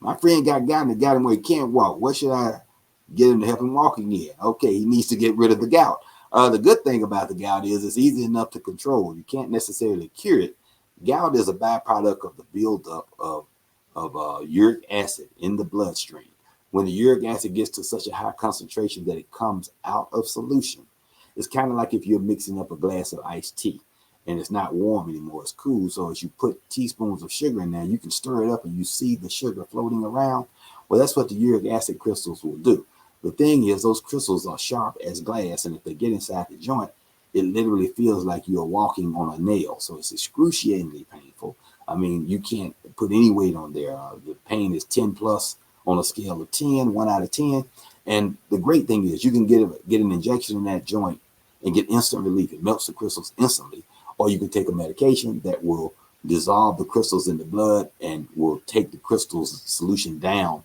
My friend got gout and got him where he can't walk. What should I get him to help him walk again? Okay, he needs to get rid of the gout. The good thing about the gout is it's easy enough to control. You can't necessarily cure it. Gout is a byproduct of the buildup of uric acid in the bloodstream. When the uric acid gets to such a high concentration that it comes out of solution, it's kind of like if you're mixing up a glass of iced tea and it's not warm anymore, it's cool. So as you put teaspoons of sugar in there, you can stir it up and you see the sugar floating around. Well, that's what the uric acid crystals will do. The thing is, those crystals are sharp as glass, and if they get inside the joint, it literally feels like you're walking on a nail. So it's excruciatingly painful. I mean, you can't put any weight on there. The pain is 10 plus on a scale of 10, 1 out of 10. And the great thing is you can get an injection in that joint and get instant relief. It melts the crystals instantly. Or you can take a medication that will dissolve the crystals in the blood and will take the crystals solution down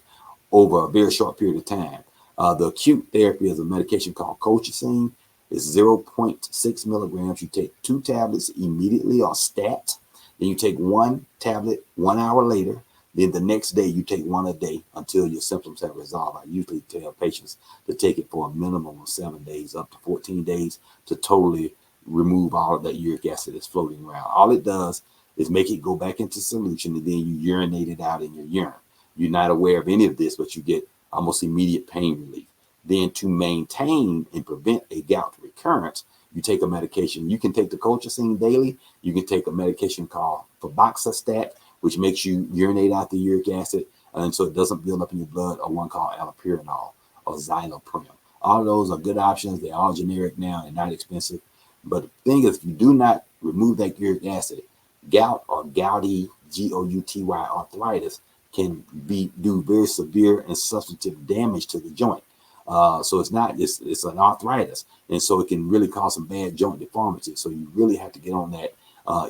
over a very short period of time. The acute therapy is a medication called colchicine. It's 0.6 milligrams. You take 2 tablets immediately or stat. Then you take 1 tablet 1 hour later. Then the next day you take 1 a day until your symptoms have resolved. I usually tell patients to take it for a minimum of 7 days, up to 14 days, to totally remove all of that uric acid that's floating around. All it does is make it go back into solution, and then you urinate it out in your urine. You're not aware of any of this, but you get almost immediate pain relief. Then to maintain and prevent a gout recurrence, you take a medication. You can take the colchicine daily. You can take a medication called febuxostat, which makes you urinate out the uric acid, and so it doesn't build up in your blood, or one called allopurinol or xyloprim. All of those are good options. They're all generic now and not expensive. But the thing is, if you do not remove that uric acid, gout or gouty, Gouty arthritis, can do very severe and substantive damage to the joint. So it's an arthritis, and so it can really cause some bad joint deformity. So you really have to get on that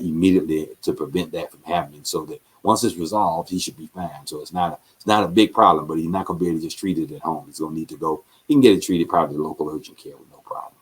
immediately to prevent that from happening. So that once it's resolved, he should be fine. So it's not a big problem, but he's not going to be able to just treat it at home. He's going to need to go. He can get it treated probably at local urgent care with no problem.